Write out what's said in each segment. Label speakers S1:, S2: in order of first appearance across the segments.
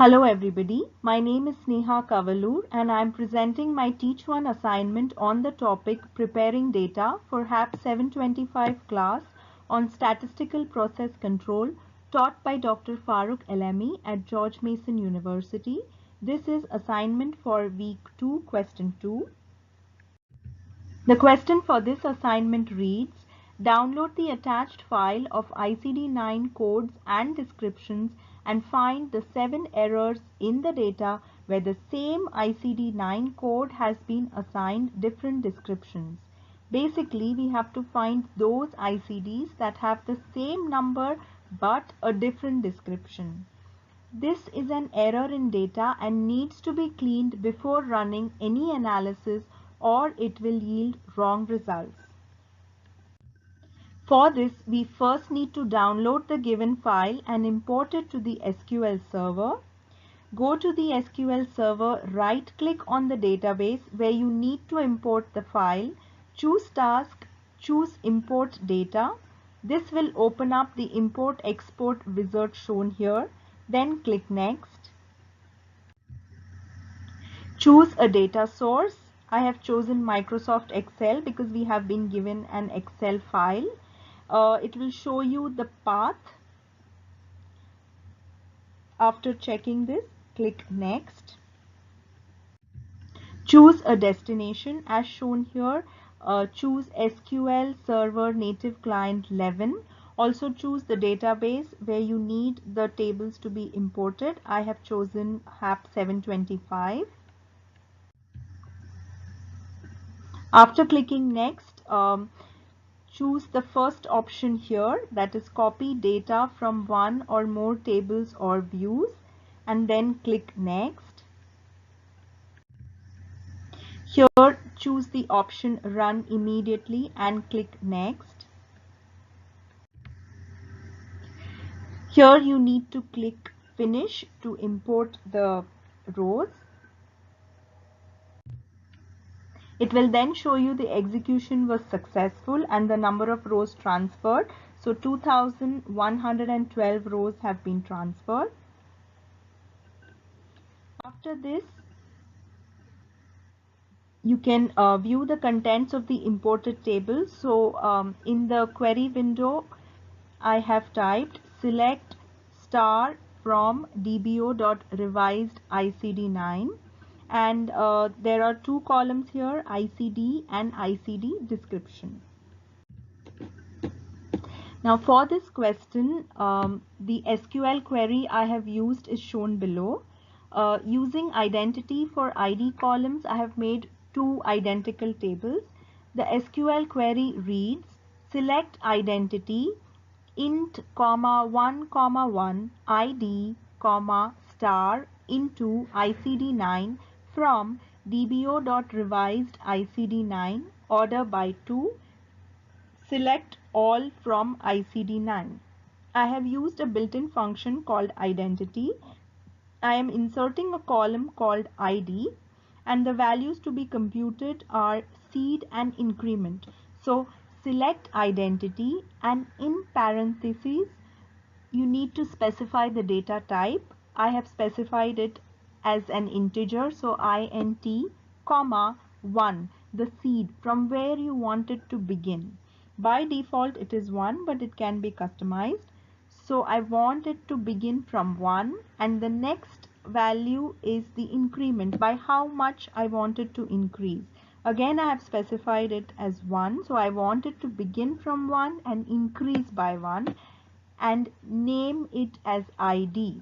S1: Hello everybody, my name is Sneha Kavalur and I am presenting my Teach1 assignment on the topic Preparing Data for HAP725 class on Statistical Process Control taught by Dr. Farooq Elami at George Mason University. This is assignment for week 2, question 2. The question for this assignment reads, download the attached file of ICD-9 codes and descriptions and find the 7 errors in the data where the same ICD-9 code has been assigned different descriptions. Basically, we have to find those ICDs that have the same number but a different description. This is an error in data and needs to be cleaned before running any analysis or it will yield wrong results. For this, we first need to download the given file and import it to the SQL server. Go to the SQL server, right-click on the database where you need to import the file, choose Task, choose Import Data. This will open up the Import-Export wizard shown here. Then click Next. Choose a data source. I have chosen Microsoft Excel because we have been given an Excel file. It will show you the path. After checking this, click Next. Choose a destination as shown here. Choose SQL Server Native Client 11. Also choose the database where you need the tables to be imported. I have chosen HAP725. After clicking Next, choose the first option here, that is copy data from one or more tables or views, and then click Next. Here choose the option Run Immediately and click Next. Here you need to click Finish to import the rows. It will then show you the execution was successful and the number of rows transferred. So 2112 rows have been transferred. After this, you can view the contents of the imported table. So in the query window, I have typed select star from dbo.revised ICD-9 and there are two columns here, ICD and ICD description. Now for this question, the SQL query I have used is shown below. Using identity for ID columns, I have made two identical tables. The SQL query reads, select identity int comma 1 comma 1 ID comma star into ICD-9 from dbo.revised ICD-9 order by 2. Select all from ICD-9. I have used a built-in function called identity. I am inserting a column called ID and the values to be computed are seed and increment. So select identity and in parentheses you need to specify the data type. I have specified it as an integer, so int comma 1, the seed from where you want it to begin. By default it is 1 but it can be customized. So I want it to begin from 1 and the next value is the increment, by how much I want it to increase. Again I have specified it as 1, so I want it to begin from 1 and increase by 1 and name it as ID.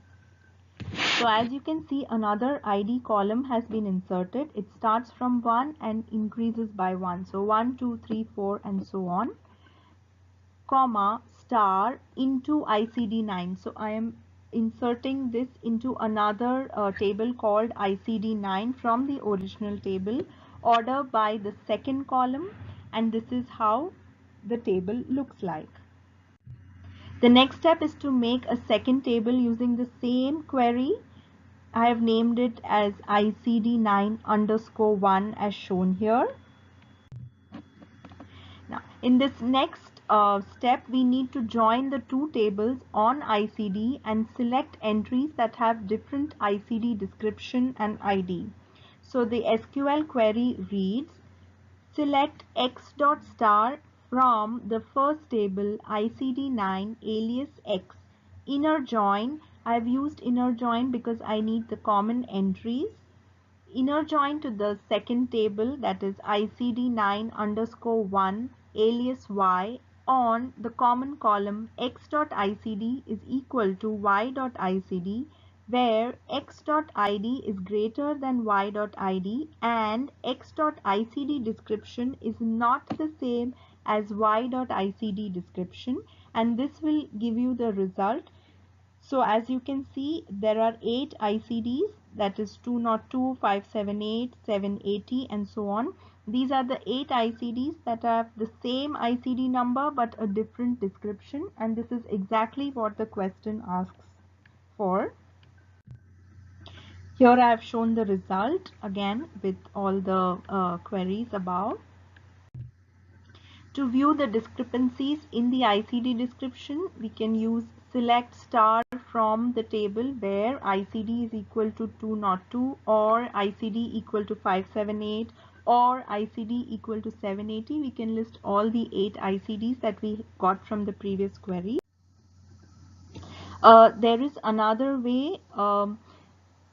S1: So as you can see, another ID column has been inserted. It starts from 1 and increases by 1. So 1, 2, 3, 4 and so on. Comma star into ICD-9. So I am inserting this into another table called ICD-9 from the original table, order by the second column, and this is how the table looks like. The next step is to make a second table using the same query. I have named it as ICD-9_1 as shown here. Now, in this next step, we need to join the two tables on ICD and select entries that have different ICD description and ID. So the SQL query reads, select x dot star from the first table ICD9 alias x. Inner join, I've used inner join because I need the common entries. Inner join to the second table, that is ICD9 underscore 1 alias y on the common column x.icd is equal to y.icd, where x.id is greater than y.id and x.icd description is not the same as y.icd description, and this will give you the result. So as you can see, there are 8 ICDs, that is 202, 578, 780 and so on. These are the 8 ICDs that have the same ICD number but a different description, and this is exactly what the question asks for. Here I have shown the result again with all the queries above. To view the discrepancies in the ICD description, we can use select star from the table where ICD is equal to 202 or ICD equal to 578 or ICD equal to 780. We can list all the 8 ICDs that we got from the previous query. There is another way.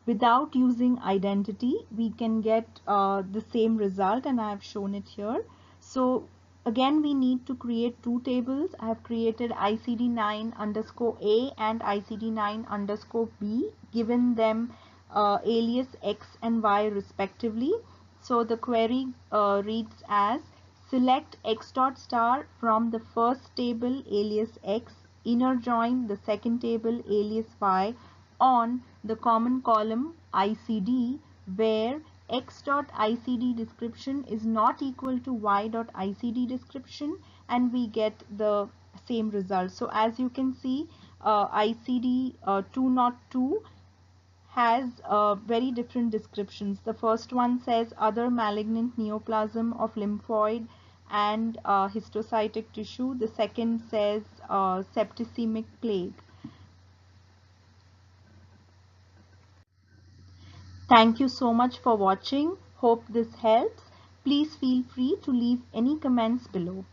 S1: Without using identity, we can get the same result, and I have shown it here. So again, we need to create two tables. I have created ICD9 underscore A and ICD9 underscore B, given them alias X and Y respectively. So the query reads as, select X dot star from the first table alias X, inner join the second table alias Y on the common column ICD, where x.icd description is not equal to y.icd description, and we get the same result. So as you can see, ICD 202 has very different descriptions. The first one says other malignant neoplasm of lymphoid and histocytic tissue. The second says septicemic plague. Thank you so much for watching. Hope this helps. Please feel free to leave any comments below.